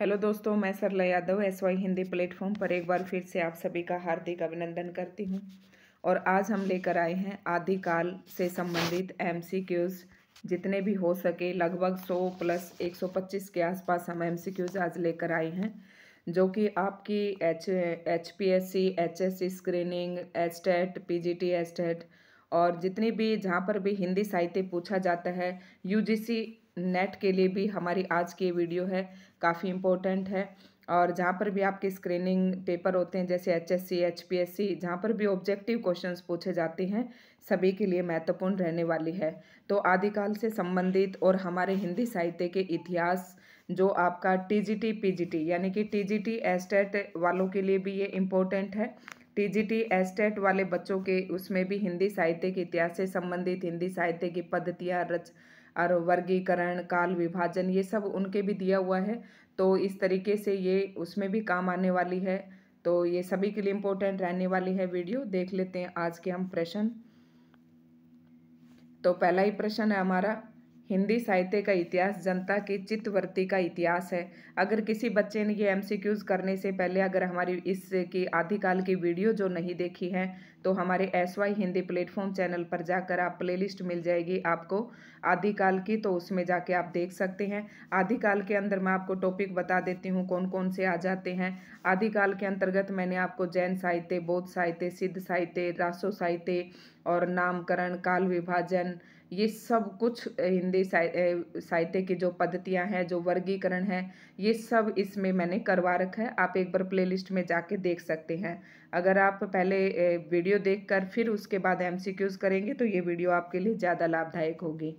Hello दोस्तों, मैं सरला Yadav SY Hindi platform पर एक बार फिर से आप सभी का हार्दिक अभिनंदन करती हूं। और आज हम लेकर आए हैं आदिकाल से संबंधित MCQs जितने भी हो सके, लगभग 100 प्लस 125 के आसपास हम MCQs आज लेकर आए हैं, जो कि आपकी HPSC, HSC screening, estate, PGT estate और जितनी भी जहाँ पर भी हिंदी साहित्य पूछा जाता है, UGC नेट के लिए भी हमारी आज की वीडियो है, काफ़ी इम्पोर्टेंट है। और जहाँ पर भी आपके स्क्रीनिंग पेपर होते हैं जैसे HSC, HPSC, जहाँ पर भी ऑब्जेक्टिव क्वेश्चंस पूछे जाते हैं, सभी के लिए महत्वपूर्ण रहने वाली है। तो आदिकाल से संबंधित और हमारे हिंदी साहित्य के इतिहास, जो आपका TGT PGT यानी कि TGT एस्टेट वालों के लिए भी ये इम्पोर्टेंट है। TGT एस्टेट वाले बच्चों के उसमें भी हिंदी साहित्य के इतिहास से संबंधित हिंदी साहित्य की पद्धतियाँ, और वर्गीकरण, काल विभाजन, ये सब उनके भी दिया हुआ है। तो इस तरीके से ये उसमें भी काम आने वाली है। तो ये सभी के लिए इम्पोर्टेंट रहने वाली है वीडियो। देख लेते हैं आज के हम प्रश्न। तो पहला ही प्रश्न है हमारा, हिंदी साहित्य का इतिहास जनता की चित्तवृत्ति का इतिहास है। अगर किसी बच्चे ने ये MCQs करने से पहले अगर हमारी इसकी आदिकाल की वीडियो जो नहीं देखी है, तो हमारे SY हिंदी प्लेटफॉर्म चैनल पर जाकर आप प्लेलिस्ट मिल जाएगी आपको आदिकाल की, तो उसमें जाके आप देख सकते हैं। आदिकाल के अंदर मैं आपको टॉपिक बता देती हूँ कौन कौन से आ जाते हैं। आदिकाल के अंतर्गत मैंने आपको जैन साहित्य, बौद्ध साहित्य, सिद्ध साहित्य, रासो साहित्य और नामकरण, काल विभाजन, ये सब कुछ हिंदी साहित्य की जो पद्धतियां हैं, जो वर्गीकरण है, ये सब इसमें मैंने करवा रखा है। आप एक बार प्लेलिस्ट में जाके देख सकते हैं। अगर आप पहले वीडियो देखकर फिर उसके बाद MCQs करेंगे तो ये वीडियो आपके लिए ज़्यादा लाभदायक होगी।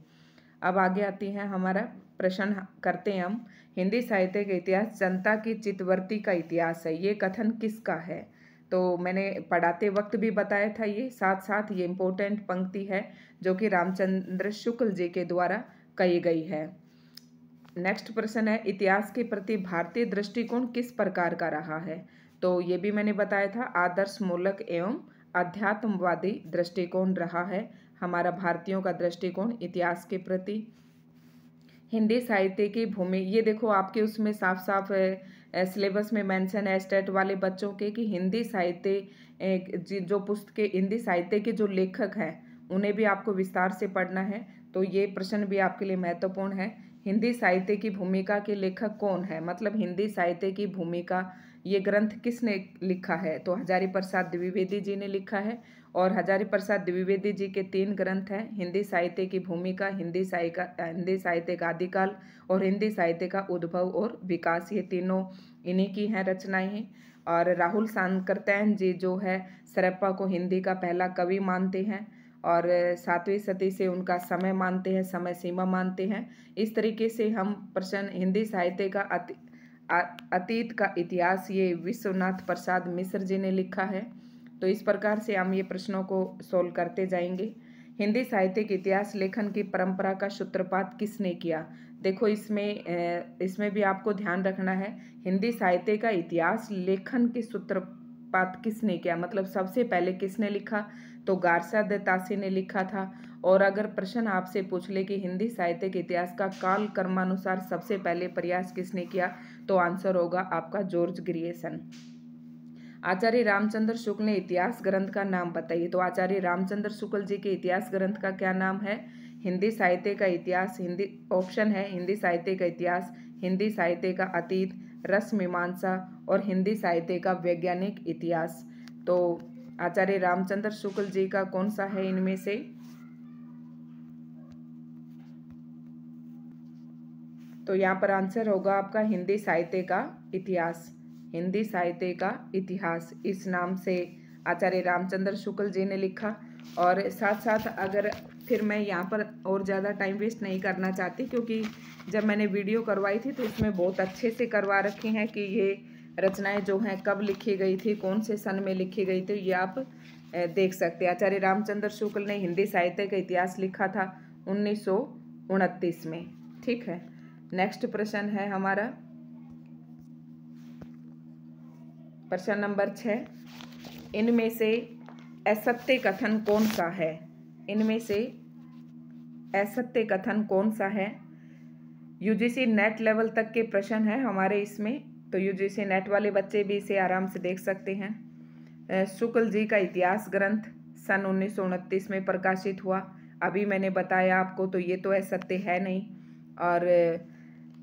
अब आगे आती हैं हमारा प्रश्न करते हैं हम, हिंदी साहित्य का इतिहास जनता की चित्तवृत्ति का इतिहास है, ये कथन किसका है? तो मैंने पढ़ाते वक्त भी बताया था, ये साथ साथ ये इम्पोर्टेंट पंक्ति है जो कि रामचंद्र शुक्ल जी के द्वारा कही गई है। नेक्स्ट प्रश्न है, इतिहास के प्रति भारतीय दृष्टिकोण किस प्रकार का रहा है? तो ये भी मैंने बताया था, आदर्श मूलक एवं अध्यात्मवादी दृष्टिकोण रहा है हमारा भारतीयों का दृष्टिकोण इतिहास के प्रति। हिंदी साहित्य की भूमि, ये देखो आपके उसमें साफ साफ सिलेबस में मेंशन है स्टेट वाले बच्चों के कि हिंदी साहित्य जो पुस्तकें, हिंदी साहित्य के जो लेखक हैं उन्हें भी आपको विस्तार से पढ़ना है। तो ये प्रश्न भी आपके लिए महत्वपूर्ण है। हिंदी साहित्य की भूमिका के लेखक कौन है, मतलब हिंदी साहित्य की भूमिका, ये ग्रंथ किसने लिखा है? तो हजारी प्रसाद द्विवेदी जी ने लिखा है। और हजारी प्रसाद द्विवेदी जी के 3 ग्रंथ हैं, हिंदी साहित्य की भूमिका, हिंदी साहित्य का आदिकाल और हिंदी साहित्य का उद्भव और विकास, ये तीनों इन्हीं की हैं रचनाएं हैं। और राहुल सांकरतैन जी जो है सरप्पा को हिंदी का पहला कवि मानते हैं और 7वीं सदी से उनका समय मानते हैं, समय सीमा मानते हैं। इस तरीके से हम प्रश्न हिंदी साहित्य का अतीत का इतिहास, ये विश्वनाथ प्रसाद मिश्र जी ने लिखा है। तो इस प्रकार से हम ये प्रश्नों को सोल्व करते जाएंगे। हिंदी साहित्य के इतिहास लेखन की परंपरा का सूत्रपात किसने किया? देखो इसमें भी आपको ध्यान रखना है, हिंदी साहित्य का इतिहास लेखन के सूत्रपात किसने किया, मतलब सबसे पहले किसने लिखा? तो गारसा दत्तासी ने लिखा था। और अगर प्रश्न आपसे पूछ ले कि हिंदी साहित्य के इतिहास का काल क्रमानुसार सबसे पहले प्रयास किसने किया, तो आंसर होगा आपका जॉर्ज ग्रियर्सन। आचार्य रामचंद्र शुक्ल ने इतिहास ग्रंथ का नाम बताइए। तो आचार्य रामचंद्र शुक्ल जी के इतिहास ग्रंथ का क्या नाम है? हिंदी साहित्य का इतिहास। हिंदी ऑप्शन है हिंदी साहित्य का इतिहास, हिंदी साहित्य का अतीत, रस मीमांसा और हिंदी साहित्य का वैज्ञानिक इतिहास। तो आचार्य रामचंद्र शुक्ल जी का कौन सा है इनमें से? तो यहाँ पर आंसर होगा आपका हिंदी साहित्य का इतिहास। हिंदी साहित्य का इतिहास इस नाम से आचार्य रामचंद्र शुक्ल जी ने लिखा। और साथ साथ अगर फिर मैं यहाँ पर और ज़्यादा टाइम वेस्ट नहीं करना चाहती, क्योंकि जब मैंने वीडियो करवाई थी तो इसमें बहुत अच्छे से करवा रखी हैं कि ये रचनाएं जो हैं कब लिखी गई थी, कौन से सन में लिखी गई थी, ये आप देख सकते हैं। आचार्य रामचंद्र शुक्ल ने हिंदी साहित्य का इतिहास लिखा था 1929 में। ठीक है, नेक्स्ट प्रश्न है हमारा प्रश्न नंबर 6, इनमें से असत्य कथन कौन सा है? इनमें से असत्य कथन कौन सा है? यूजीसी नेट लेवल तक के प्रश्न हैं हमारे इसमें, तो यूजीसी नेट वाले बच्चे भी इसे आराम से देख सकते हैं। शुक्ल जी का इतिहास ग्रंथ सन 1929 में प्रकाशित हुआ, अभी मैंने बताया आपको, तो ये तो सत्य है नहीं। और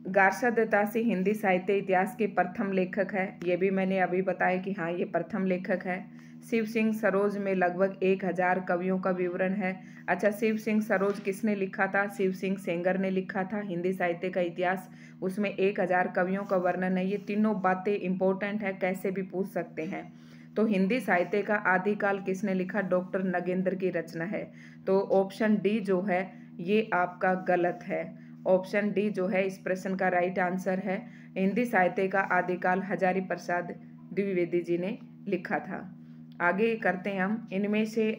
गार्षा दत्तासी हिंदी साहित्य इतिहास के प्रथम लेखक है, ये भी मैंने अभी बताया कि हाँ ये प्रथम लेखक है। शिव सिंह सरोज में लगभग 1000 कवियों का विवरण है। अच्छा, शिव सिंह सरोज किसने लिखा था? शिव सिंह सेंगर ने लिखा था हिंदी साहित्य का इतिहास, उसमें 1000 कवियों का वर्णन है। ये तीनों बातें इंपॉर्टेंट है, कैसे भी पूछ सकते हैं। तो हिंदी साहित्य का आदिकाल किसने लिखा? डॉक्टर नगेंद्र की रचना है। तो ऑप्शन डी जो है ये आपका गलत है। ऑप्शन डी जो है इस प्रश्न का राइट आंसर है। हिंदी साहित्य का आदिकाल हजारी प्रसाद द्विवेदी जी ने लिखा था। आगे करते हैं हम, इनमें से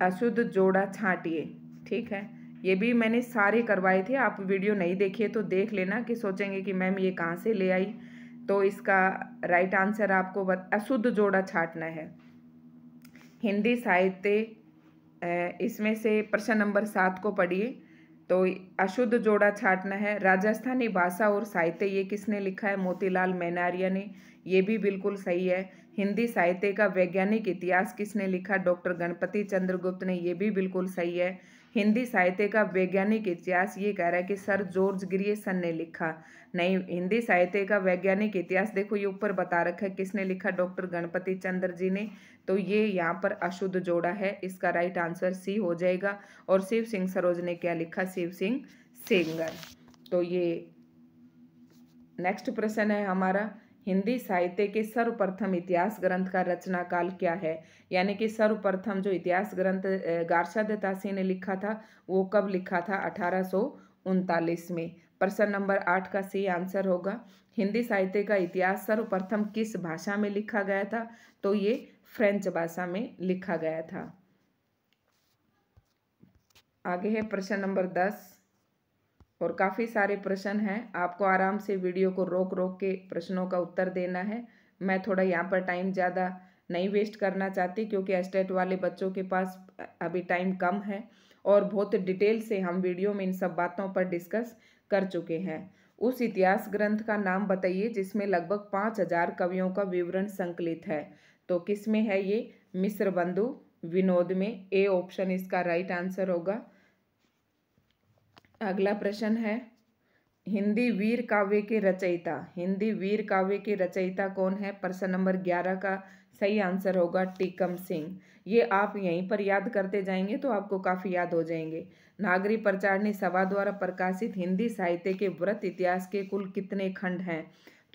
अशुद्ध जोड़ा छांटिए। ठीक है, ये भी मैंने सारे करवाए थे, आप वीडियो नहीं देखिए तो देख लेना कि सोचेंगे कि मैम ये कहाँ से ले आई। तो इसका राइट आंसर आपको अशुद्ध जोड़ा छांटना है। हिंदी साहित्य इसमें से प्रश्न नंबर 7 को पढ़िए। तो अशुद्ध जोड़ा छांटना है। राजस्थानी भाषा और साहित्य ये किसने लिखा है? मोतीलाल मेनारिया ने, ये भी बिल्कुल सही है। हिंदी साहित्य का वैज्ञानिक इतिहास किसने लिखा? डॉक्टर गणपति चंद्रगुप्त ने, ये भी बिल्कुल सही है। हिंदी साहित्य का वैज्ञानिक इतिहास ये कह रहा है कि सर जॉर्ज ग्रियर्सन ने लिखा, नहीं। हिंदी साहित्य का वैज्ञानिक इतिहास देखो ये ऊपर बता रखा है किसने लिखा? डॉक्टर गणपति चंद्र जी ने। तो ये यहाँ पर अशुद्ध जोड़ा है, इसका राइट आंसर सी हो जाएगा। और शिव सिंह सरोज ने क्या लिखा? शिव सिंह सेंगर। तो ये नेक्स्ट प्रश्न है हमारा, हिंदी साहित्य के सर्वप्रथम इतिहास ग्रंथ का रचना काल क्या है? यानी कि सर्वप्रथम जो इतिहास ग्रंथ गार्षा दत्तासी ने लिखा था वो कब लिखा था? 1839 में। प्रश्न नंबर 8 का सी आंसर होगा। हिंदी साहित्य का इतिहास सर्वप्रथम किस भाषा में लिखा गया था? तो ये फ्रेंच भाषा में लिखा गया था। आगे है प्रश्न नंबर 10, और काफ़ी सारे प्रश्न हैं, आपको आराम से वीडियो को रोक रोक के प्रश्नों का उत्तर देना है। मैं थोड़ा यहाँ पर टाइम ज़्यादा नहीं वेस्ट करना चाहती क्योंकि एस्टेट वाले बच्चों के पास अभी टाइम कम है और बहुत डिटेल से हम वीडियो में इन सब बातों पर डिस्कस कर चुके हैं। उस इतिहास ग्रंथ का नाम बताइए जिसमें लगभग 5000 कवियों का विवरण संकलित है। तो किस में है ये? मिस्र बंधु विनोद में, ए ऑप्शन इसका राइट आंसर होगा। अगला प्रश्न है, हिंदी वीर काव्य के रचयिता, हिंदी वीर काव्य के रचयिता कौन है? प्रश्न नंबर 11 का सही आंसर होगा टीकम सिंह। ये आप यहीं पर याद करते जाएंगे तो आपको काफ़ी याद हो जाएंगे। नागरी प्रचारणी सभा द्वारा प्रकाशित हिंदी साहित्य के वृत्त इतिहास के कुल कितने खंड हैं?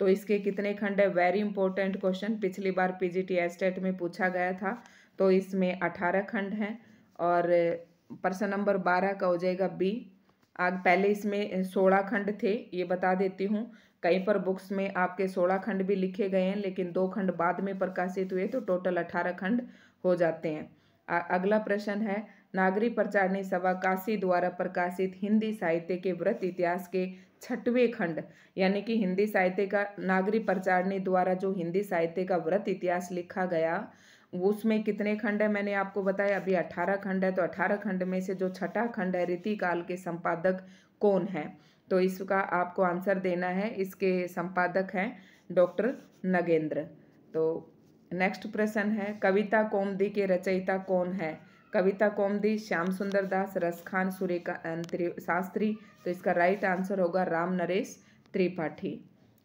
तो इसके कितने खंड है? वेरी इंपॉर्टेंट क्वेश्चन, पिछली बार पीजीटी एस्टेट में पूछा गया था। तो इसमें 18 खंड हैं। और प्रश्न नंबर 12 का हो जाएगा बी। आग पहले इसमें 16 खंड थे, ये बता देती हूँ। कहीं पर बुक्स में आपके 16 खंड भी लिखे गए हैं लेकिन 2 खंड बाद में प्रकाशित हुए, तो टोटल 18 खंड हो जाते हैं। अगला प्रश्न है, नागरी प्रचारणी सभा काशी द्वारा प्रकाशित हिंदी साहित्य के वृत्त इतिहास के 6वें खंड, यानी कि हिंदी साहित्य का नागरी प्रचारणी द्वारा जो हिंदी साहित्य का वृत्त इतिहास लिखा गया उसमें कितने खंड है? मैंने आपको बताया अभी 18 खंड है। तो 18 खंड में से जो 6ठा खंड है रीतिकाल के संपादक कौन है? तो इसका आपको आंसर देना है। इसके संपादक हैं डॉक्टर नगेंद्र। तो नेक्स्ट प्रश्न है, कविता कौमुदी के रचयिता कौन है? कविता कौमुदी श्याम सुंदर दास, रसखान सूर्यकांत शास्त्री। तो इसका राइट आंसर होगा राम नरेश त्रिपाठी।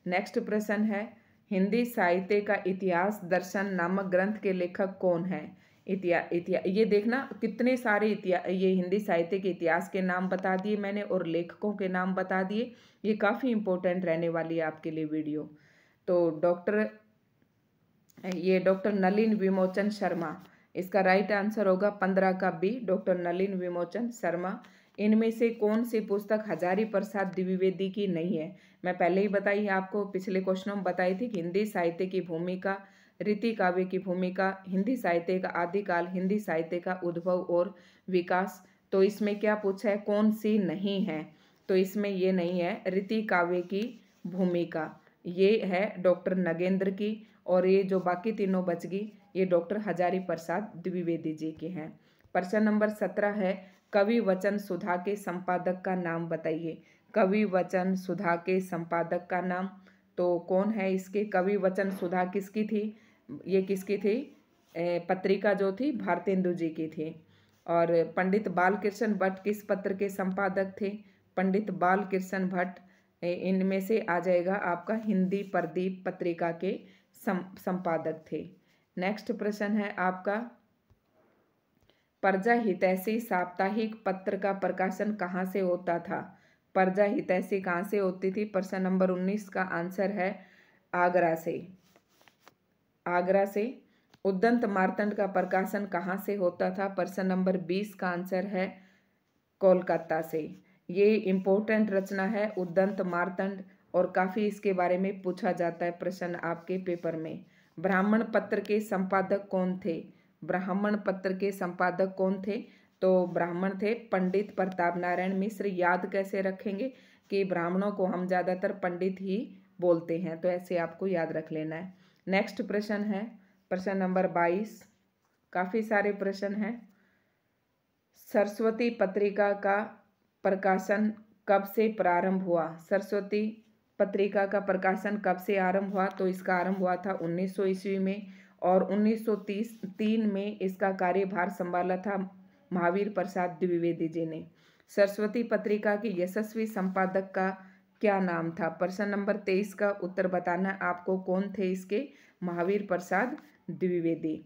नेक्स्ट प्रश्न है, हिंदी साहित्य का इतिहास दर्शन नामक ग्रंथ के लेखक कौन है? ये देखना कितने सारे ये हिंदी साहित्य के इतिहास के नाम बता दिए मैंने और लेखकों के नाम बता दिए। ये काफ़ी इंपॉर्टेंट रहने वाली है आपके लिए वीडियो। तो डॉक्टर नलिन विमोचन शर्मा, इसका राइट आंसर होगा 15 का बी, डॉक्टर नलिन विमोचन शर्मा। इनमें से कौन सी पुस्तक हजारी प्रसाद द्विवेदी की नहीं है? मैं पहले ही बताई है आपको, पिछले क्वेश्चनों में बताई थी कि हिंदी साहित्य की भूमिका, रीति काव्य की भूमिका, हिंदी साहित्य का आदिकाल, हिंदी साहित्य का उद्भव और विकास। तो इसमें क्या पूछा है, कौन सी नहीं है? तो इसमें ये नहीं है रीति काव्य की भूमिका, ये है डॉक्टर नगेंद्र की। और ये जो बाकी तीनों बच गई ये डॉक्टर हजारी प्रसाद द्विवेदी जी के हैं। प्रश्न नंबर 17 है, कवि वचन सुधा के संपादक का नाम बताइए। कवि वचन सुधा के संपादक का नाम तो कौन है इसके? कवि वचन सुधा किसकी थी? ये किसकी थी? पत्रिका जो थी भारतेंदु जी की थी। और पंडित बालकृष्ण भट्ट किस पत्र के संपादक थे? पंडित बालकृष्ण भट्ट इनमें से आ जाएगा आपका हिंदी प्रदीप पत्रिका के संपादक थे। नेक्स्ट प्रश्न है आपका, प्रजा हितैषी साप्ताहिक पत्र का प्रकाशन कहाँ से होता था? प्रजा हितैषी कहाँ से होती थी? प्रश्न नंबर 19 का आंसर है आगरा से। आगरा से। उद्दंत मार्तंड का प्रकाशन कहाँ से होता था? प्रश्न नंबर 20 का आंसर है कोलकाता से। ये इम्पोर्टेंट रचना है उद्दंत मार्तंड और काफ़ी इसके बारे में पूछा जाता है प्रश्न आपके पेपर में। ब्राह्मण पत्र के संपादक कौन थे? ब्राह्मण पत्र के संपादक कौन थे? तो ब्राह्मण थे पंडित प्रताप नारायण मिश्र। याद कैसे रखेंगे कि ब्राह्मणों को हम ज़्यादातर पंडित ही बोलते हैं, तो ऐसे आपको याद रख लेना है। नेक्स्ट प्रश्न है प्रश्न नंबर 22। काफ़ी सारे प्रश्न हैं। सरस्वती पत्रिका का प्रकाशन कब से प्रारंभ हुआ? सरस्वती पत्रिका का प्रकाशन कब से आरंभ हुआ? तो इसका आरंभ हुआ था 1900 ईस्वी में और 1933 में इसका कार्यभार संभाला था महावीर प्रसाद द्विवेदी जी ने। सरस्वती पत्रिका के यशस्वी संपादक का क्या नाम था? प्रश्न नंबर 23 का उत्तर बताना आपको, कौन थे इसके? महावीर प्रसाद द्विवेदी।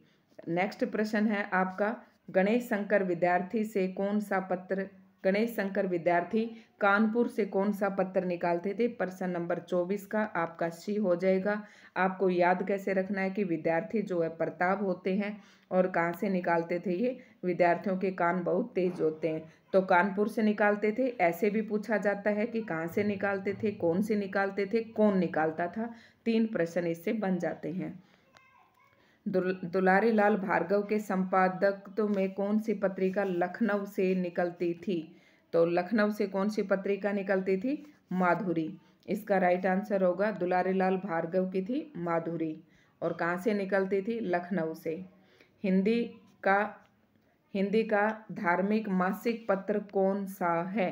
नेक्स्ट प्रश्न है आपका, गणेश शंकर विद्यार्थी से कौन सा पत्र, गणेश शंकर विद्यार्थी कानपुर से कौन सा पत्र निकालते थे? प्रश्न नंबर 24 का आपका सी हो जाएगा। आपको याद कैसे रखना है कि विद्यार्थी जो है प्रताप होते हैं और कहाँ से निकालते थे ये? विद्यार्थियों के कान बहुत तेज होते हैं तो कानपुर से निकालते थे। ऐसे भी पूछा जाता है कि कहाँ से निकालते थे, कौन से निकालते थे, कौन निकालता था। 3 प्रश्न इससे बन जाते हैं। दुलारी लाल भार्गव के संपादकत्व में कौन सी पत्रिका लखनऊ से निकलती थी? तो लखनऊ से कौन सी पत्रिका निकलती थी? माधुरी। इसका राइट आंसर होगा दुलारी लाल भार्गव की थी माधुरी। और कहाँ से निकलती थी? लखनऊ से। हिंदी का धार्मिक मासिक पत्र कौन सा है?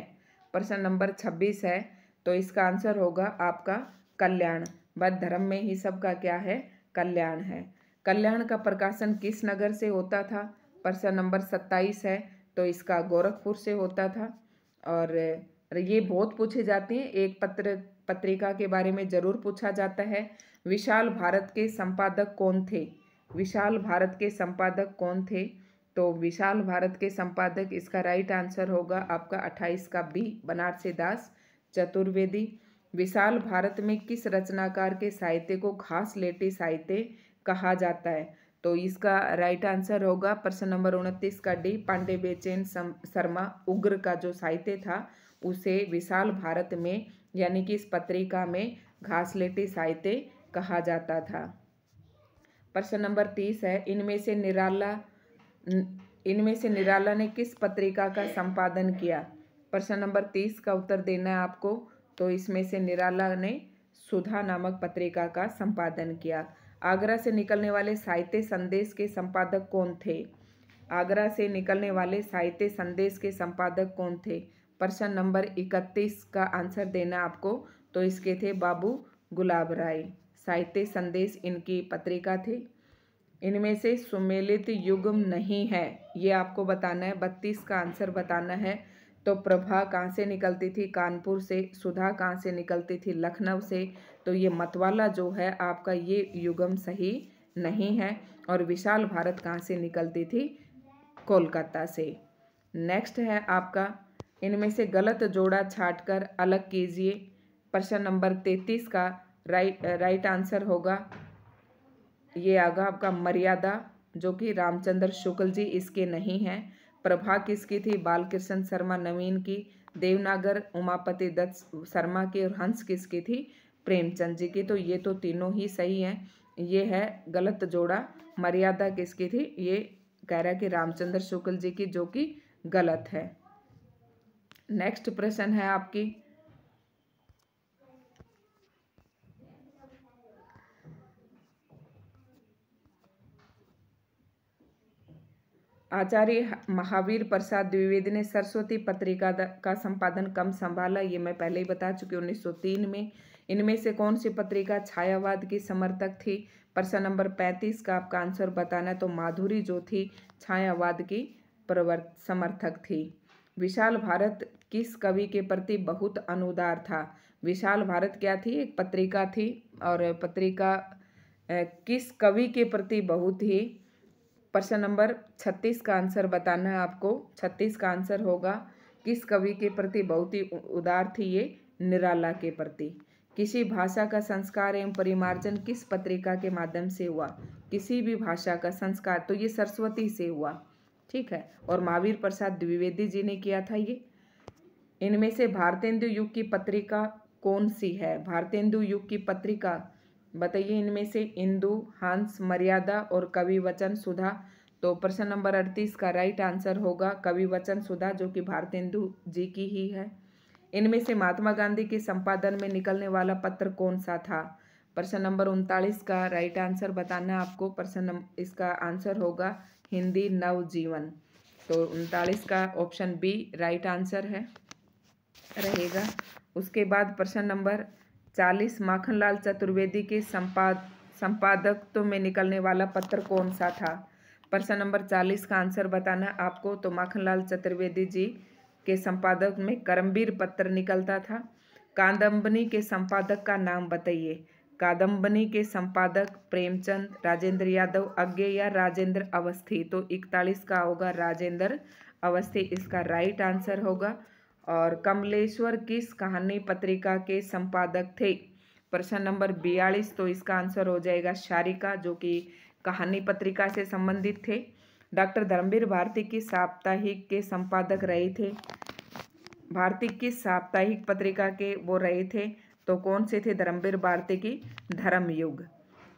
प्रश्न नंबर 26 है तो इसका आंसर होगा आपका कल्याण। बस धर्म में ही सबका क्या है? कल्याण है। कल्याण का प्रकाशन किस नगर से होता था? प्रश्न नंबर 27 है तो इसका गोरखपुर से होता था। और ये बहुत पूछे जाते हैं, एक पत्रिका के बारे में जरूर पूछा जाता है। विशाल भारत के संपादक कौन थे? विशाल भारत के संपादक कौन थे? तो विशाल भारत के संपादक, इसका राइट आंसर होगा आपका 28 का बी, बनारसी दास चतुर्वेदी। विशाल भारत में किस रचनाकार के साहित्य को घासलेटी साहित्य कहा जाता है? तो इसका राइट आंसर होगा प्रश्न नंबर 29 का डी, पांडे बेचैन शर्मा। उग्र का जो साहित्य था उसे विशाल भारत में यानी कि इस पत्रिका में घासलेटी साहित्य कहा जाता था। प्रश्न नंबर 30 है, इनमें से निराला ने किस पत्रिका का संपादन किया? प्रश्न नंबर 30 का उत्तर देना है आपको। तो इसमें से निराला ने सुधा नामक पत्रिका का संपादन किया। आगरा से निकलने वाले साहित्य संदेश के संपादक कौन थे? आगरा से निकलने वाले साहित्य संदेश के संपादक कौन थे? प्रश्न नंबर 31 का आंसर देना आपको। तो इसके थे बाबू गुलाब राय। साहित्य संदेश इनकी पत्रिका थी। इनमें से सुमेलित युग्म नहीं है, ये आपको बताना है। 32 का आंसर बताना है। तो प्रभा कहाँ से निकलती थी? कानपुर से। सुधा कहाँ से निकलती थी? लखनऊ से। तो ये मतवाला जो है आपका ये युग्म सही नहीं है। और विशाल भारत कहाँ से निकलती थी? कोलकाता से। नेक्स्ट है आपका, इनमें से गलत जोड़ा छांटकर अलग कीजिए। प्रश्न नंबर 33 का राइट आंसर होगा, ये आगा आपका मर्यादा, जो कि रामचंद्र शुक्ल जी इसके नहीं हैं। प्रभा किसकी थी? बालकृष्ण शर्मा नवीन की। देवनागर उमापति दत्त शर्मा की। और हंस किसकी थी? प्रेमचंद जी की। तो ये तो तीनों ही सही हैं। ये है गलत जोड़ा। मर्यादा किसकी थी? ये कह रहा है कि रामचंद्र शुक्ल जी की, जो कि गलत है। नेक्स्ट प्रश्न है आपकी, आचार्य महावीर प्रसाद द्विवेदी ने सरस्वती पत्रिका का संपादन कब संभाला, ये मैं पहले ही बता चुकी हूँ, 1903 में। इनमें से कौन सी पत्रिका छायावाद की समर्थक थी? प्रश्न नंबर 35 का आपका आंसर बताना है। तो माधुरी जो थी छायावाद की समर्थक थी। विशाल भारत किस कवि के प्रति बहुत अनुदार था? विशाल भारत क्या थी? एक पत्रिका थी, और पत्रिका किस कवि के प्रति बहुत ही। प्रश्न नंबर 36 का आंसर बताना है आपको। 36 का आंसर होगा किस कवि के प्रति बहुत ही उदार थी? ये निराला के प्रति। किसी भाषा का संस्कार एवं परिमार्जन किस पत्रिका के माध्यम से हुआ? किसी भी भाषा का संस्कार, तो ये सरस्वती से हुआ, ठीक है। और महावीर प्रसाद द्विवेदी जी ने किया था ये। इनमें से भारतेंदु युग की पत्रिका कौन सी है? भारतेंदु युग की पत्रिका बताइए इनमें से। इंदु, हंस, मर्यादा और कवि वचन सुधा। तो प्रश्न नंबर 38 का राइट आंसर होगा कवि वचन सुधा, जो कि भारतेंदु जी की ही है। इनमें से महात्मा गांधी के संपादन में निकलने वाला पत्र कौन सा था? प्रश्न नंबर 39 का राइट आंसर बताना है आपको। इसका आंसर होगा हिंदी नवजीवन। तो 39 का ऑप्शन बी राइट आंसर है रहेगा। उसके बाद प्रश्न नंबर 40, माखनलाल चतुर्वेदी के संपादकत्व में निकलने वाला पत्र कौन सा था? प्रश्न नंबर 40 का आंसर बताना आपको। तो माखनलाल चतुर्वेदी जी के संपादक में करमवीर पत्र निकलता था। कादम्बनी के संपादक का नाम बताइए। कादम्बनी के संपादक प्रेमचंद, राजेंद्र यादव, अज्ञे या राजेंद्र अवस्थी। तो 41 का होगा राजेंद्र अवस्थी, इसका राइट आंसर होगा। और कमलेश्वर किस कहानी पत्रिका के संपादक थे? प्रश्न नंबर 42, तो इसका आंसर हो जाएगा शारिका, जो कि कहानी पत्रिका से संबंधित थे। डॉक्टर धर्मवीर भारती की साप्ताहिक के संपादक रहे थे। भारती की साप्ताहिक पत्रिका के वो रहे थे, तो कौन से थे? धर्मवीर भारती की धर्मयुग।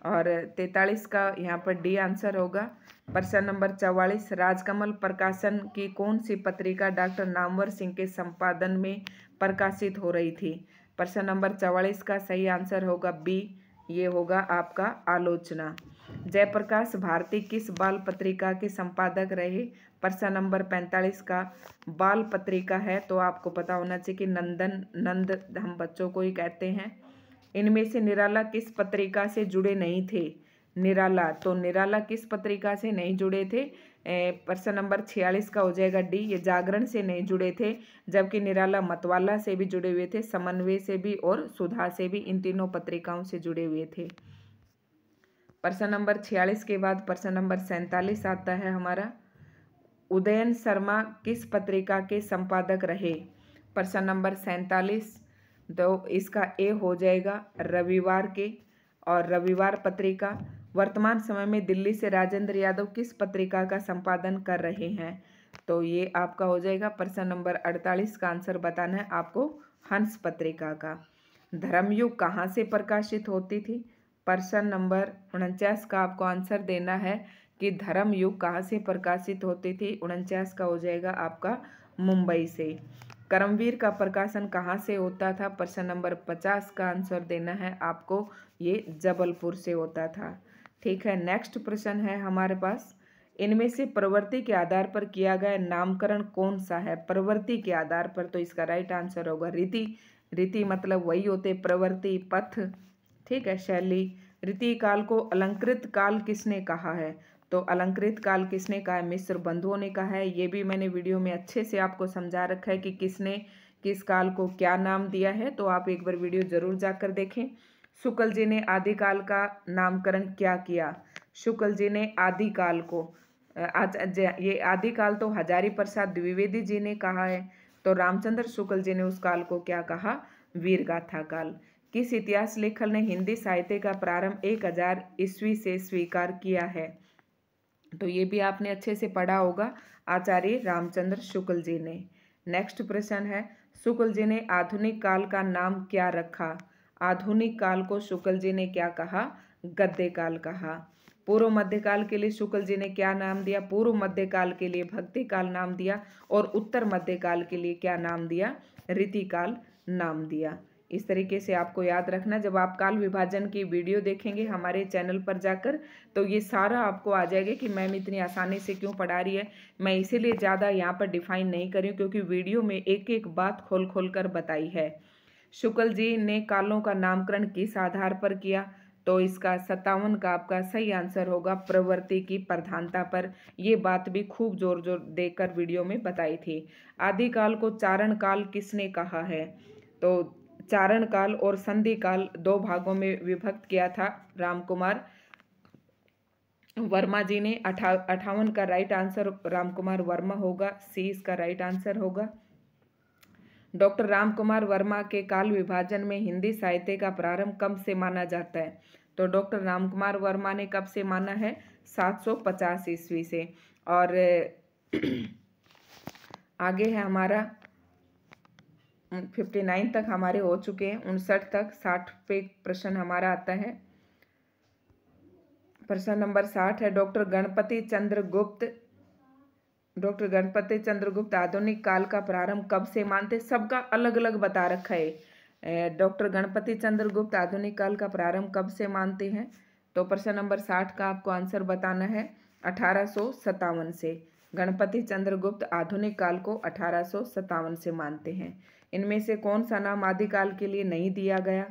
और 43 का यहाँ पर डी आंसर होगा। प्रश्न नंबर 44, राजकमल प्रकाशन की कौन सी पत्रिका डॉक्टर नामवर सिंह के संपादन में प्रकाशित हो रही थी? प्रश्न नंबर 44 का सही आंसर होगा बी, ये होगा आपका आलोचना। जयप्रकाश भारती किस बाल पत्रिका के संपादक रहे? प्रश्न नंबर 45 का बाल पत्रिका है, तो आपको पता होना चाहिए कि नंद हम बच्चों को ही कहते हैं। इनमें से निराला किस पत्रिका से जुड़े नहीं थे? निराला, तो निराला किस पत्रिका से नहीं जुड़े थे? प्रश्न नंबर 46 का हो जाएगा डी, ये जागरण से नहीं जुड़े थे। जबकि निराला मतवाला से भी जुड़े हुए थे, समन्वय से भी और सुधा से भी, इन तीनों पत्रिकाओं से जुड़े हुए थे। प्रश्न नंबर 46 के बाद प्रश्न नंबर 47 आता है हमारा। उदयन शर्मा किस पत्रिका के संपादक रहे? प्रश्न नंबर 47, तो इसका ए हो जाएगा रविवार के। और रविवार पत्रिका। वर्तमान समय में दिल्ली से राजेंद्र यादव किस पत्रिका का संपादन कर रहे हैं? तो ये आपका हो जाएगा प्रश्न नंबर 48 का आंसर बताना है आपको, हंस पत्रिका का। धर्मयुग कहाँ से प्रकाशित होती थी? प्रश्न नंबर 49 का आपको आंसर देना है कि धर्मयुग कहाँ से प्रकाशित होती थी। 49 का हो जाएगा आपका मुंबई से। करमवीर का प्रकाशन कहाँ से होता था? प्रश्न नंबर 50 का आंसर देना है आपको, ये जबलपुर से होता था। ठीक है, नेक्स्ट प्रश्न है हमारे पास। इनमें से प्रवृत्ति के आधार पर किया गया नामकरण कौन सा है? प्रवृत्ति के आधार पर, तो इसका राइट आंसर होगा रीति। रीति मतलब वही होते प्रवृत्ति, पथ, ठीक है, शैली। रीति काल को अलंकृत काल किसने कहा है? तो अलंकृत काल किसने कहा है? मिस्र बंधुओं ने कहा है। ये भी मैंने वीडियो में अच्छे से आपको समझा रखा है कि किसने किस काल को क्या नाम दिया है, तो आप एक बार वीडियो जरूर जाकर देखें। शुक्ल जी ने आदिकाल का नामकरण क्या किया? शुक्ल जी ने आदिकाल को ये आदिकाल तो हजारी प्रसाद द्विवेदी जी ने कहा है, तो रामचंद्र शुक्ल जी ने उस काल को क्या कहा? वीरगाथा काल। किस इतिहास लेखक ने हिंदी साहित्य का प्रारंभ 1000 ईस्वी से स्वीकार किया है? तो ये भी आपने अच्छे से पढ़ा होगा, आचार्य रामचंद्र शुक्ल जी ने। नेक्स्ट प्रश्न है, शुक्ल जी ने आधुनिक काल का नाम क्या रखा? आधुनिक काल को शुक्ल जी ने क्या कहा? गद्य काल कहा। पूर्व मध्यकाल के लिए शुक्ल जी ने क्या नाम दिया? पूर्व मध्यकाल के लिए भक्ति काल नाम दिया। और उत्तर मध्यकाल के लिए क्या नाम दिया? रीति काल नाम दिया। इस तरीके से आपको याद रखना। जब आप काल विभाजन की वीडियो देखेंगे हमारे चैनल पर जाकर तो ये सारा आपको आ जाएगा कि मैम इतनी आसानी से क्यों पढ़ा रही है। मैं इसीलिए ज़्यादा यहाँ पर डिफाइन नहीं करी क्योंकि वीडियो में एक एक बात खोल खोल कर बताई है। शुक्ल जी ने कालों का नामकरण किस आधार पर किया, तो इसका 57 का आपका सही आंसर होगा प्रवृत्ति की प्रधानता पर। ये बात भी खूब जोर जोर देकर वीडियो में बताई थी। आदिकाल को चारण काल किसने कहा है, तो चारण काल और संधि काल दो भागों में विभक्त किया था राम कुमार वर्मा जी ने। 58 का राइट आंसर राम कुमार वर्मा होगा, सी इसका राइट आंसर होगा। डॉक्टर राम कुमार वर्मा के काल विभाजन में हिंदी साहित्य का प्रारंभ कब से माना जाता है, तो डॉक्टर राम कुमार वर्मा ने कब से माना है, 750 ईस्वी से। और आगे है हमारा 59 तक हमारे हो चुके हैं, 59 तक 60 पे प्रश्न हमारा आता है। प्रश्न नंबर 60 है डॉक्टर गणपति चंद्र गुप्त आधुनिक काल का प्रारंभ कब से मानते, सबका अलग अलग बता रखा है। डॉक्टर गणपति चंद्र गुप्त आधुनिक काल का प्रारंभ कब से मानते हैं, तो प्रश्न नंबर 60 का आपको आंसर बताना है 1857 से। गणपति चंद्र गुप्त आधुनिक काल को 1857 से मानते हैं। इनमें से कौन सा नाम आदिकाल के लिए नहीं दिया गया,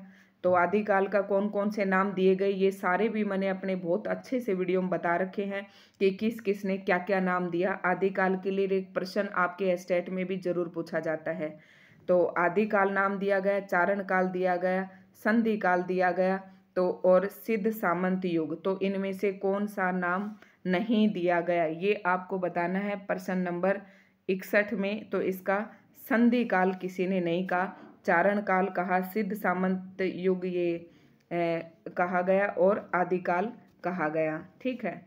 तो आदिकाल का कौन कौन से नाम दिए गए ये सारे भी मैंने अपने बहुत अच्छे से वीडियो में बता रखे हैं कि किस किस ने क्या क्या नाम दिया आदिकाल के लिए। एक प्रश्न आपके स्टेट में भी जरूर पूछा जाता है। तो आदिकाल नाम दिया गया, चारण काल दिया गया, संधि काल दिया गया, तो और सिद्ध सामंत युग, तो इनमें से कौन सा नाम नहीं दिया गया ये आपको बताना है प्रश्न नंबर 61 में। तो इसका संधि काल किसी ने नहीं कहा, चारण काल कहा, सिद्ध सामंत युग ये कहा गया और आदिकाल कहा गया। ठीक है,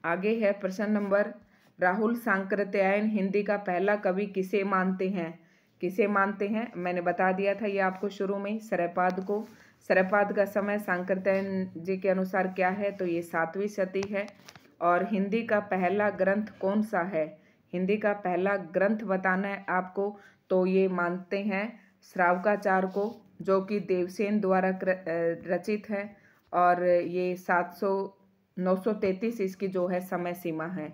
आगे है प्रश्न नंबर राहुल सांकृत्यायन हिंदी का पहला कवि किसे मानते हैं, किसे मानते हैं मैंने बता दिया था ये आपको शुरू में ही, सरयपाद को। सरयपाद का समय सांकृत्यायन जी के अनुसार क्या है, तो ये 7वीं शती है। और हिंदी का पहला ग्रंथ कौन सा है, हिंदी का पहला ग्रंथ बताना है आपको, तो ये मानते हैं श्रावकाचार को, जो कि देवसेन द्वारा रचित है। और ये 933 इसकी जो है समय सीमा है।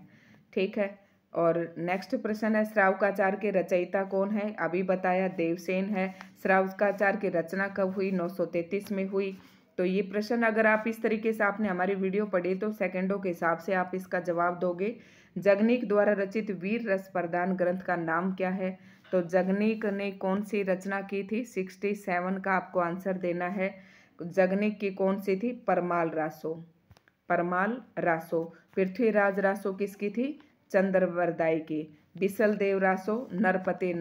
ठीक है, और नेक्स्ट प्रश्न है श्रावकाचार के रचयिता कौन है, अभी बताया देवसेन है। श्रावकाचार की रचना कब हुई, 933 में हुई। तो ये प्रश्न अगर आप इस तरीके से आपने हमारी वीडियो पढ़ी तो सेकंडों के हिसाब से आप इसका जवाब दोगे। जगनीक द्वारा रचित वीर रस प्रदान ग्रंथ का नाम क्या है, तो जगनीक ने कौन सी रचना की थी, 67 का आपको आंसर देना है। जगनीक की कौन सी थी, परमाल रासो, परमाल रासो। पृथ्वीराज रासो किसकी थी, चंद्रवरदाई की। बिसल देव रासो नरपति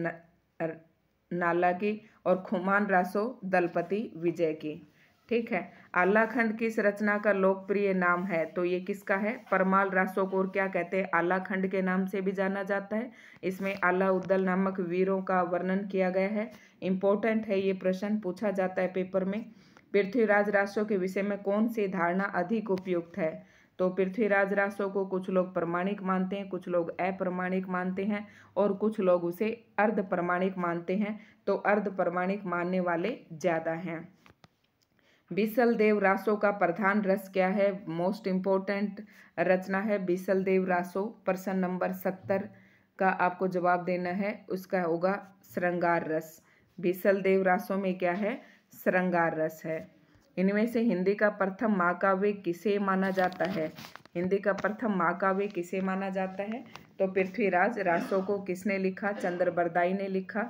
नाला की, और खुमान रासो दलपति विजय की। ठीक है, आलाखंड किस रचना का लोकप्रिय नाम है, तो ये किसका है, परमाल रासो को। और क्या कहते हैं, आलाखंड के नाम से भी जाना जाता है। इसमें आला उद्दल नामक वीरों का वर्णन किया गया है। इंपॉर्टेंट है ये प्रश्न, पूछा जाता है पेपर में। पृथ्वीराज रासो के विषय में कौन सी धारणा अधिक उपयुक्त है, तो पृथ्वीराज रासो को कुछ लोग प्रमाणिक मानते हैं, कुछ लोग अप्रमाणिक मानते हैं, और कुछ लोग उसे अर्ध प्रमाणिक मानते हैं। तो अर्ध प्रमाणिक मानने वाले ज्यादा हैं। बीसल देव रासो का प्रधान रस क्या है, मोस्ट इम्पोर्टेंट रचना है बीसल देव रासो। प्रश्न नंबर 70 का आपको जवाब देना है, उसका होगा श्रृंगार रस। बीसल देव रासो में क्या है, श्रृंगार रस है। इनमें से हिंदी का प्रथम महाकाव्य किसे माना जाता है, हिंदी का प्रथम महाकाव्य किसे माना जाता है, तो पृथ्वीराज रासो को। किसने लिखा, चंद्रवरदाई ने लिखा।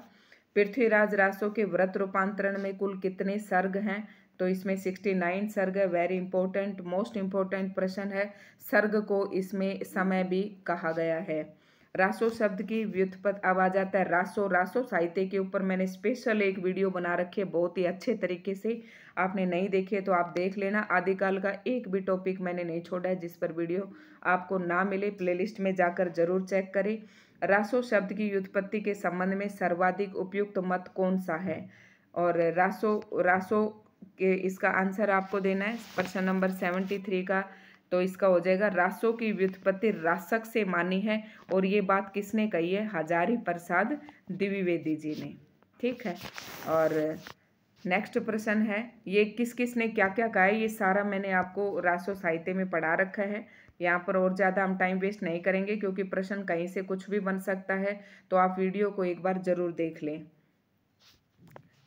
पृथ्वीराज रासो के व्रत रूपांतरण में कुल कितने सर्ग हैं, तो इसमें 69 सर्ग है। वेरी इंपॉर्टेंट, मोस्ट इंपॉर्टेंट प्रश्न है। सर्ग को इसमें समय भी कहा गया है। रासो शब्द की व्युत्पत्ति, अब आ जाता है रासो। रासो साहित्य के ऊपर मैंने स्पेशल एक वीडियो बना रखी है बहुत ही अच्छे तरीके से, आपने नहीं देखे तो आप देख लेना। आदिकाल का एक भी टॉपिक मैंने नहीं छोड़ा है जिस पर वीडियो आपको ना मिले, प्लेलिस्ट में जाकर जरूर चेक करें। रासो शब्द की व्युत्पत्ति के संबंध में सर्वाधिक उपयुक्त मत कौन सा है, और रासो के इसका आंसर आपको देना है प्रश्न नंबर 73 का। तो इसका हो जाएगा रासो की व्युत्पत्ति रासक से मानी है, और ये बात किसने कही है, हजारी प्रसाद द्विवेदी जी ने। ठीक है। और नेक्स्ट प्रश्न है, ये किस किस ने क्या क्या कहा है, ये सारा मैंने आपको रासो साहित्य में पढ़ा रखा है। यहाँ पर और ज़्यादा हम टाइम वेस्ट नहीं करेंगे क्योंकि प्रश्न कहीं से कुछ भी बन सकता है, तो आप वीडियो को एक बार जरूर देख लें।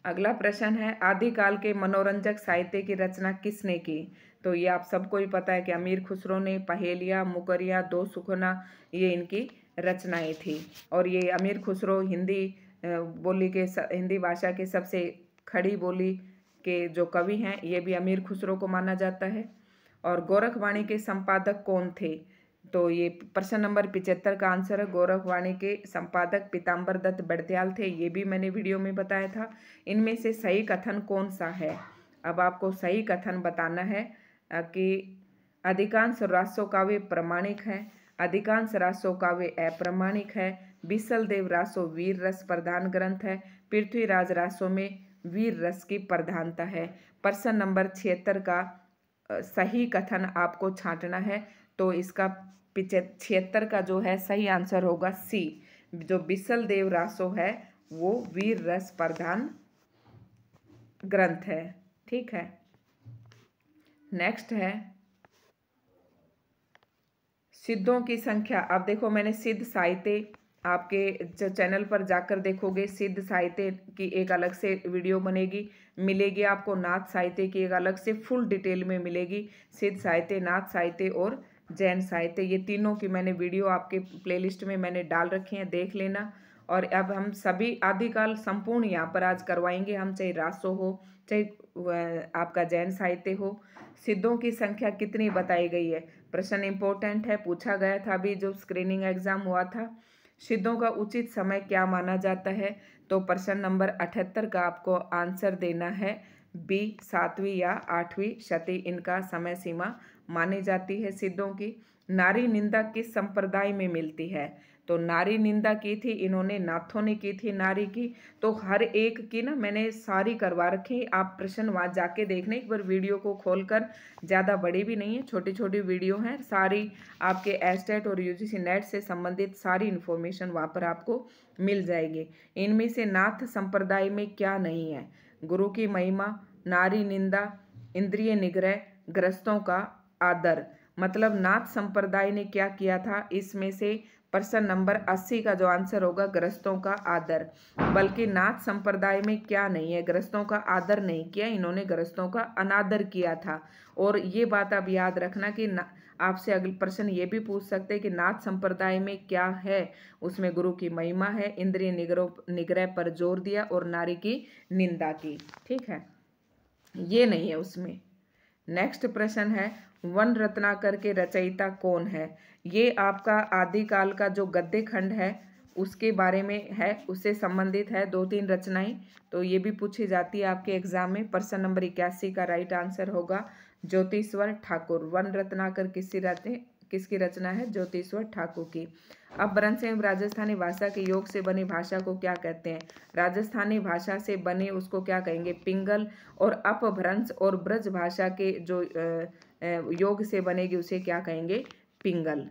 अगला प्रश्न है, आदिकाल के मनोरंजक साहित्य की रचना किसने की? तो ये आप सबको ही पता है कि अमीर खुसरो ने। पहेलियाँ, मुकरिया, दो सुखना, ये इनकी रचनाएं थी। और ये अमीर खुसरो हिंदी भाषा के सबसे खड़ी बोली के जो कवि हैं, ये भी अमीर खुसरो को माना जाता है। और गोरखवाणी के संपादक कौन थे? तो ये प्रश्न नंबर 75 का आंसर है, गोरखवाणी के संपादक पीताम्बर दत्त बड़दयाल थे। ये भी मैंने वीडियो में बताया था। इनमें से सही कथन कौन सा है? अब आपको सही कथन बताना है कि अधिकांश रासो काव्य प्रमाणिक है, अधिकांश रासो काव्य अप्रमाणिक है, बिसल देव रासो वीर रस प्रधान ग्रंथ है, पृथ्वीराज रासो में वीर रस की प्रधानता है। प्रश्न नंबर 76 का सही कथन आपको छांटना है। तो इसका 76 का जो है सही आंसर होगा सी, जो बिसल देव रासो है वो वीर रस प्रधान ग्रंथ है। ठीक है। नेक्स्ट है, सिद्धों की संख्या। अब देखो, मैंने सिद्ध साहित्य आपके जो चैनल पर जाकर देखोगे, सिद्ध साहित्य की एक अलग से वीडियो बनेगी, मिलेगी आपको नाथ साहित्य की एक अलग से फुल डिटेल में मिलेगी। सिद्ध साहित्य, नाथ साहित्य और जैन साहित्य, ये तीनों की मैंने वीडियो आपके प्लेलिस्ट में मैंने डाल रखी हैं, देख लेना। और अब हम सभी आदिकाल संपूर्ण यहाँ पर आज करवाएंगे हम, चाहे रासो हो चाहे आपका जैन साहित्य हो। सिद्धों की संख्या कितनी बताई गई है? प्रश्न इंपॉर्टेंट है, पूछा गया था अभी जो स्क्रीनिंग एग्जाम हुआ था। सिद्धों का उचित समय क्या माना जाता है? तो प्रश्न नंबर 78 का आपको आंसर देना है बी, 7वीं या 8वीं शती इनका समय सीमा मानी जाती है सिद्धों की। नारी निंदा किस संप्रदाय में मिलती है? तो नारी निंदा की थी इन्होंने, नाथों ने की थी नारी की। तो हर एक की ना मैंने सारी करवा रखी, आप प्रश्न वहाँ जाके देखने एक बार वीडियो को खोलकर। ज़्यादा बड़ी भी नहीं है, छोटी छोटी वीडियो हैं सारी, आपके एस्टेट और यूजीसी नेट से संबंधित सारी इन्फॉर्मेशन वहाँ पर आपको मिल जाएगी। इनमें से नाथ संप्रदाय में क्या नहीं है? गुरु की महिमा, नारी निंदा, इंद्रिय निग्रह, ग्रस्तों का आदर। मतलब नाथ संप्रदाय ने क्या किया था? इसमें से प्रश्न नंबर 80 का जो आंसर होगा ग्रस्तों का आदर। बल्कि नाथ संप्रदाय में क्या नहीं है? ग्रस्तों का आदर नहीं किया इन्होंने, ग्रस्तों का अनादर किया था। और ये बात आप याद रखना कि आपसे अगले प्रश्न ये भी पूछ सकते हैं कि नाथ संप्रदाय में क्या है? उसमें गुरु की महिमा है, इंद्रिय निग्रह पर जोर दिया और नारी की निंदा की। ठीक है, ये नहीं है उसमें। नेक्स्ट प्रश्न है, वन रत्नाकर के रचयिता कौन है? ये आपका आदिकाल का जो गद्य खंड है उसके बारे में है, उससे संबंधित है 2-3 रचनाएं। तो ये भी पूछी जाती है आपके एग्जाम में। प्रश्न नंबर 81 का राइट आंसर होगा ज्योतिश्वर ठाकुर। वन रत्नाकर किसकी रचना है? ज्योतिश्वर ठाकुर की। अब ब्रज एवं राजस्थानी भाषा के योग से बनी भाषा को क्या कहते हैं? राजस्थानी भाषा से बने उसको क्या कहेंगे? पिंगल। और अपभ्रंश और ब्रज भाषा के जो योग से बनेगी उसे क्या कहेंगे? पिंगल।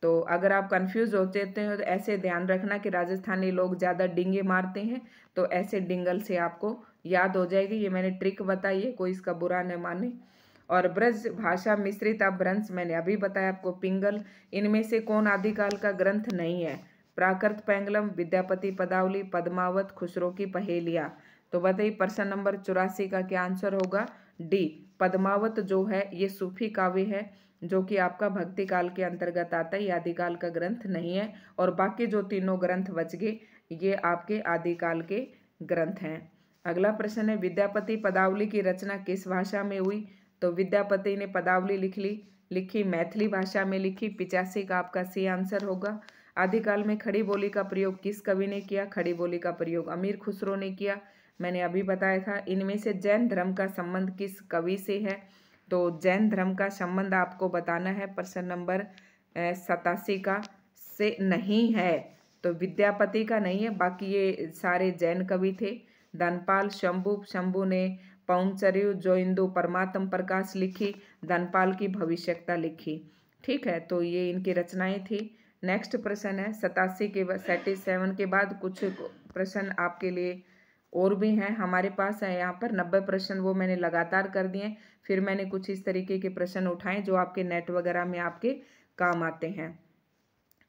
तो अगर आप कंफ्यूज होते हैं तो ऐसे ध्यान रखना कि राजस्थानी लोग ज़्यादा डिंगे मारते हैं, तो ऐसे डिंगल से आपको याद हो जाएगी। ये मैंने ट्रिक बताई है, कोई इसका बुरा न माने। और ब्रज भाषा मिश्रित अपभ्रंश मैंने अभी बताया आपको, पिंगल। इनमें से कौन आदिकाल का ग्रंथ नहीं है? प्राकृत पैंगलम, विद्यापति पदावली, पद्मावत, खुसरो की पहेलियाँ। तो बताइए प्रश्न नंबर 84 का क्या आंसर होगा? डी, पद्मावत जो है ये सूफी काव्य है जो कि आपका भक्ति काल के अंतर्गत आता है, ये आदिकाल का ग्रंथ नहीं है। और बाकी जो तीनों ग्रंथ बच गए ये आपके आदिकाल के ग्रंथ हैं। अगला प्रश्न है, विद्यापति पदावली की रचना किस भाषा में हुई? तो विद्यापति ने पदावली लिखी मैथिली भाषा में लिखी। 85 का आपका सी आंसर होगा। आदिकाल में खड़ी बोली का प्रयोग किस कवि ने किया? खड़ी बोली का प्रयोग अमीर खुसरो ने किया, मैंने अभी बताया था। इनमें से जैन धर्म का संबंध किस कवि से है? तो जैन धर्म का संबंध आपको बताना है प्रश्न नंबर 87 का से नहीं है। तो विद्यापति का नहीं है, बाकी ये सारे जैन कवि थे। धनपाल, शंभु ने पौंचर्यु, जोइंदु परमात्म प्रकाश लिखी, धनपाल की भविष्यता लिखी। ठीक है, तो ये इनकी रचनाएं थी। नेक्स्ट प्रश्न है 87 के 77 के बाद कुछ प्रश्न आपके लिए और भी हैं हमारे पास है यहाँ पर 90 प्रश्न, वो मैंने लगातार कर दिए। फिर मैंने कुछ इस तरीके के प्रश्न उठाए जो आपके नेट वगैरह में आपके काम आते हैं।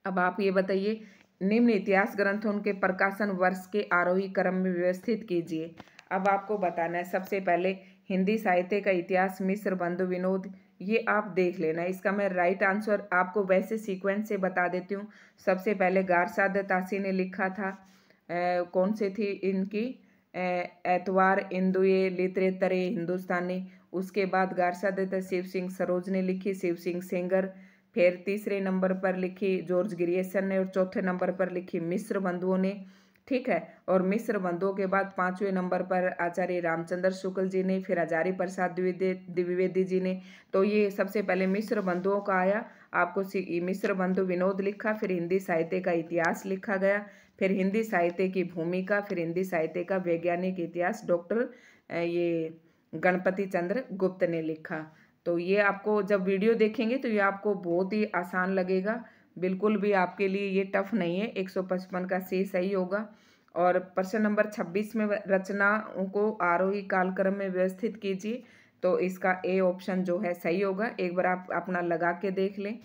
अब आप ये बताइए, निम्न इतिहास ग्रंथों के प्रकाशन वर्ष के आरोही क्रम में व्यवस्थित कीजिए। अब आपको बताना है सबसे पहले हिंदी साहित्य का इतिहास, मिस्र बंधु विनोद, ये आप देख लेना। इसका मैं राइट आंसर आपको वैसे सीक्वेंस से बता देती हूँ। सबसे पहले गारसाद तासी ने लिखा था, कौन से थी इनकी, एतवार इंदुए लितरेतरे हिंदुस्तानी। उसके बाद गारसाद शिव सिंह सरोज ने लिखी, शिव सिंह सेंगर। फिर तीसरे नंबर पर लिखी जॉर्ज ग्रियर्सन ने, और चौथे नंबर पर लिखी मिस्र बंधुओं ने। ठीक है, और मिस्र बंधुओं के बाद पांचवें नंबर पर आचार्य रामचंद्र शुक्ल जी ने, फिर हजारी प्रसाद द्विवेदी जी ने। तो ये सबसे पहले मिस्र बंधुओं का आया, आपको मिस्र बंधु विनोद लिखा, फिर हिंदी साहित्य का इतिहास लिखा गया, फिर हिंदी साहित्य की भूमिका, फिर हिंदी साहित्य का वैज्ञानिक इतिहास डॉक्टर ये गणपति चंद्र गुप्त ने लिखा। तो ये आपको जब वीडियो देखेंगे तो ये आपको बहुत ही आसान लगेगा, बिल्कुल भी आपके लिए ये टफ नहीं है। 155 का सी सही होगा। और प्रश्न नंबर 26 में रचनाओं को आरोही कालक्रम में व्यवस्थित कीजिए, तो इसका ए ऑप्शन जो है सही होगा। एक बार आप अपना लगा के देख लें।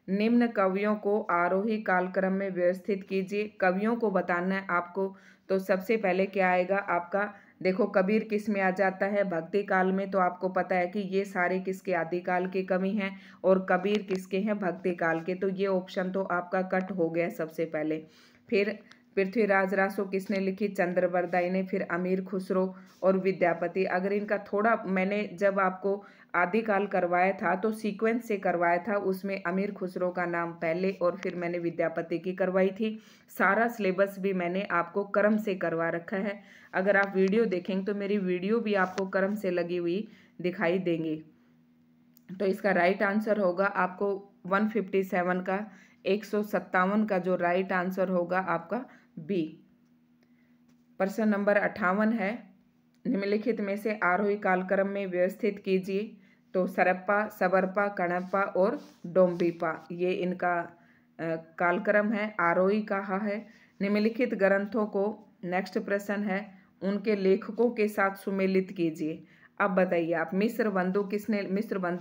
निम्न कवियों को आरोही कालक्रम में व्यवस्थित कीजिए, कवियों को बताना है आपको। तो सबसे पहले क्या आएगा आपका, देखो कबीर किस में आ जाता है, भक्ति काल में। तो आपको पता है कि ये सारे किसके आदिकाल के कवि हैं, और कबीर किसके हैं, भक्ति काल के। तो ये ऑप्शन तो आपका कट हो गया सबसे पहले। फिर पृथ्वीराज रासो किसने लिखी, चंद्रवरदाई ने। फिर अमीर खुसरो और विद्यापति। अगर इनका थोड़ा मैंने जब आपको आदिकाल करवाया था तो सीक्वेंस से करवाया था, उसमें अमीर खुसरो का नाम पहले और फिर मैंने विद्यापति की करवाई थी। सारा सिलेबस भी मैंने आपको क्रम से करवा रखा है। अगर आप वीडियो देखेंगे तो मेरी वीडियो भी आपको क्रम से लगी हुई दिखाई देंगी। तो इसका राइट आंसर होगा आपको 157 का 157 का जो राइट आंसर होगा आपका बी। प्रश्न नंबर 58 है, निम्नलिखित में से आरोही कालक्रम में व्यवस्थित कीजिए। तो सरप्पा, सबरपा, कणप्पा और डोम्बीपा, ये इनका कालक्रम है, आरोही कहा है। निम्नलिखित ग्रंथों को, नेक्स्ट प्रश्न है, उनके लेखकों के साथ सुमेलित कीजिए। अब बताइए आप, मिस्र बंधु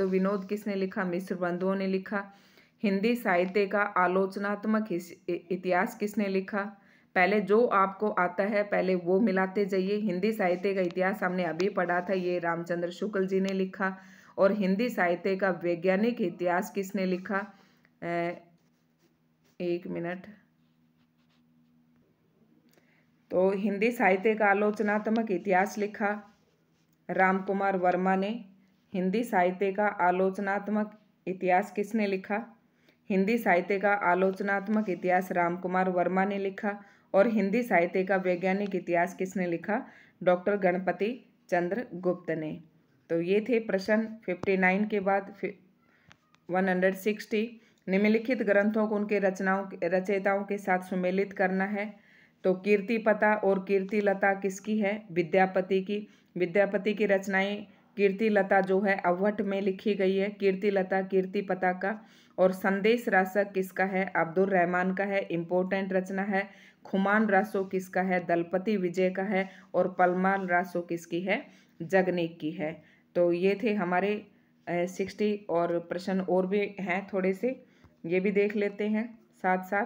विनोद किसने लिखा, मिस्र बंधुओं ने लिखा। हिंदी साहित्य का आलोचनात्मक इतिहास किसने लिखा। पहले जो आपको आता है पहले वो मिलाते जाइए। हिंदी साहित्य का इतिहास हमने अभी पढ़ा था, ये रामचंद्र शुक्ल जी ने लिखा। और हिंदी साहित्य का वैज्ञानिक इतिहास किसने लिखा, एक मिनट। तो हिंदी साहित्य का आलोचनात्मक इतिहास लिखा रामकुमार वर्मा ने। हिंदी साहित्य का आलोचनात्मक इतिहास किसने लिखा, हिंदी साहित्य का आलोचनात्मक इतिहास रामकुमार वर्मा ने लिखा। और हिंदी साहित्य का वैज्ञानिक इतिहास किसने लिखा, डॉक्टर गणपति चंद्र गुप्त ने। तो ये थे प्रश्न 59 के बाद 160। निम्नलिखित ग्रंथों को उनके रचयिताओं के साथ सुमेलित करना है। तो कीर्तिपता और कीर्तिलता किसकी है, विद्यापति की। विद्यापति की रचनाएं कीर्तिलता जो है अवहट में लिखी गई है, कीर्तिलता कीर्तिपता का। और संदेश रासक किसका है, अब्दुल रहमान का है, इम्पोर्टेंट रचना है। खुमान रासो किसका है, दलपति विजय का है। और पलमाल रासो किसकी है, जगनीक की है। तो ये थे हमारे 60। और प्रश्न और भी हैं थोड़े से, ये भी देख लेते हैं साथ साथ।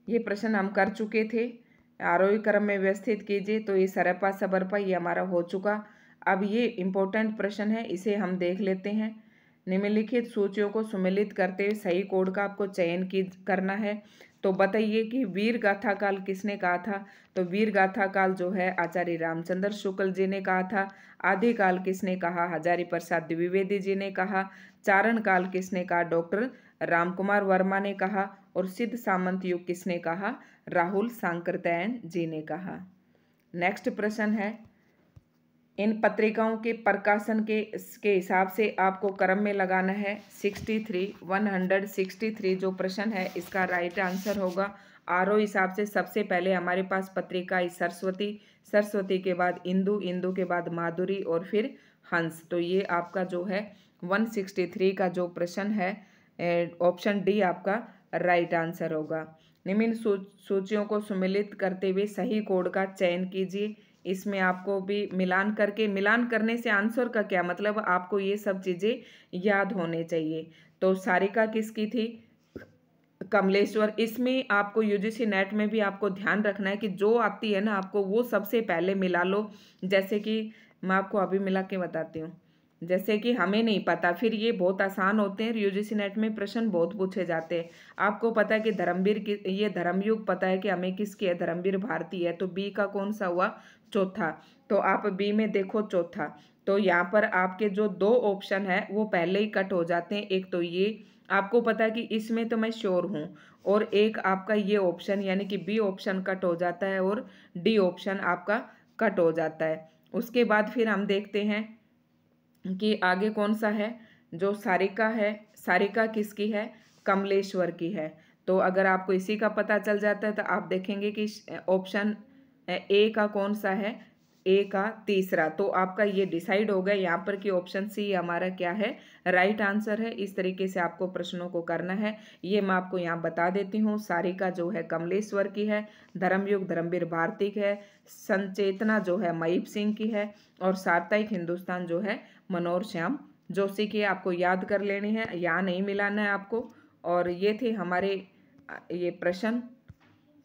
ये प्रश्न हम कर चुके थे, आरोही क्रम में व्यवस्थित कीजिए। तो ये सरपा सबरपा ये हमारा हो चुका। अब ये इम्पोर्टेंट प्रश्न है, इसे हम देख लेते हैं। निम्नलिखित सूचियों को सुमेलित करते हुए सही कोड का आपको चयन करना है। तो बताइए कि वीर गाथा काल किसने कहा था। तो वीर गाथा काल जो है आचार्य रामचंद्र शुक्ल जी ने कहा था। आदिकाल किसने कहा, हजारी प्रसाद द्विवेदी जी ने कहा। चारण काल किसने कहा, डॉक्टर रामकुमार वर्मा ने कहा। और सिद्ध सामंत युग किसने कहा, राहुल सांकृत्यायन जी ने कहा। नेक्स्ट प्रश्न है, इन पत्रिकाओं के प्रकाशन के हिसाब से आपको क्रम में लगाना है। 163 जो प्रश्न है इसका राइट आंसर होगा आरोह हिसाब से। सबसे पहले हमारे पास पत्रिका सरस्वती, सरस्वती के बाद इंदु, इंदु के बाद माधुरी और फिर हंस। तो ये आपका जो है 163 का जो प्रश्न है ऑप्शन डी आपका राइट आंसर होगा। निम्न सूचियों को सम्मिलित करते हुए सही कोड का चयन कीजिए। इसमें आपको भी मिलान करने से आंसर का क्या मतलब, आपको ये सब चीज़ें याद होने चाहिए। तो सारिका किसकी थी? कमलेश्वर। इसमें आपको यूजीसी नेट में भी आपको ध्यान रखना है कि जो आती है ना आपको वो सबसे पहले मिला लो। जैसे कि मैं आपको अभी मिला के बताती हूँ। जैसे कि हमें नहीं पता, फिर ये बहुत आसान होते हैं, यूजीसी नेट में प्रश्न बहुत पूछे जाते हैं। आपको पता है कि धर्मवीर की, ये धर्मयुग पता है कि हमें किसकी है, धर्मवीर भारती है, तो बी का कौन सा हुआ? चौथा। तो आप बी में देखो चौथा। तो यहाँ पर आपके जो दो ऑप्शन है वो पहले ही कट हो जाते हैं। एक तो ये आपको पता है कि इसमें तो मैं श्योर हूँ, और एक आपका ये ऑप्शन यानी कि बी ऑप्शन कट हो जाता है और डी ऑप्शन आपका कट हो जाता है। उसके बाद फिर हम देखते हैं कि आगे कौन सा है। जो सारिका है, सारिका किसकी है? कमलेश्वर की है। तो अगर आपको इसी का पता चल जाता है तो आप देखेंगे कि ऑप्शन ए का कौन सा है? ए का तीसरा। तो आपका ये डिसाइड हो गया यहाँ पर कि ऑप्शन सी हमारा क्या है? राइट आंसर है। इस तरीके से आपको प्रश्नों को करना है। ये मैं आपको यहाँ बता देती हूँ। सारिका जो है कमलेश्वर की है, धर्मयुग धर्मवीर भारती की है, संचेतना जो है महीप सिंह की है, और साप्ताहिक हिंदुस्तान जो है मनोहर श्याम जोशी की। आपको याद कर लेनी है, यहाँ नहीं मिलाना है आपको। और ये थे हमारे ये प्रश्न,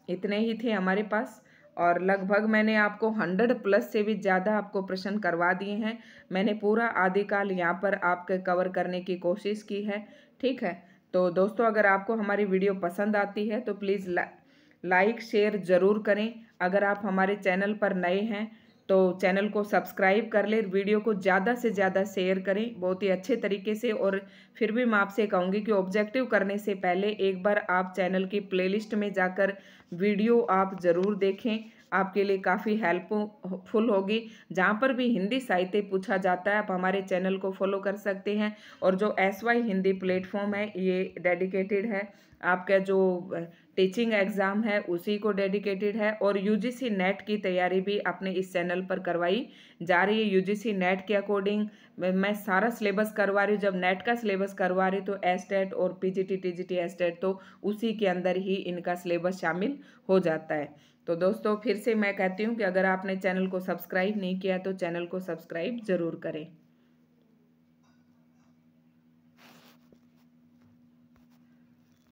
इतने ही थे हमारे पास। और लगभग मैंने आपको 100+ से भी ज़्यादा आपको प्रश्न करवा दिए हैं। मैंने पूरा आदिकाल यहाँ पर आपके कवर करने की कोशिश की है। ठीक है, तो दोस्तों अगर आपको हमारी वीडियो पसंद आती है तो प्लीज़ लाइक शेयर ज़रूर करें। अगर आप हमारे चैनल पर नए हैं तो चैनल को सब्सक्राइब कर लें, वीडियो को ज़्यादा से ज़्यादा शेयर करें बहुत ही अच्छे तरीके से। और फिर भी मैं आपसे कहूँगी कि ऑब्जेक्टिव करने से पहले एक बार आप चैनल की प्लेलिस्ट में जाकर वीडियो आप ज़रूर देखें, आपके लिए काफ़ी हेल्पफुल होगी। जहाँ पर भी हिंदी साहित्य पूछा जाता है आप हमारे चैनल को फॉलो कर सकते हैं। और जो SY हिंदी प्लेटफॉर्म है ये डेडिकेटेड है, आपका जो टीचिंग एग्ज़ाम है उसी को डेडिकेटेड है। और UGC नेट की तैयारी भी अपने इस चैनल पर करवाई जा रही है। UGC नेट के अकॉर्डिंग मैं सारा सिलेबस करवा रही हूँ। जब नेट का सिलेबस करवा रही तो एस्टेट और PGT TGT एस्टेट तो उसी के अंदर ही इनका सिलेबस शामिल हो जाता है। तो दोस्तों फिर से मैं कहती हूँ कि अगर आपने चैनल को सब्सक्राइब नहीं किया तो चैनल को सब्सक्राइब ज़रूर करें।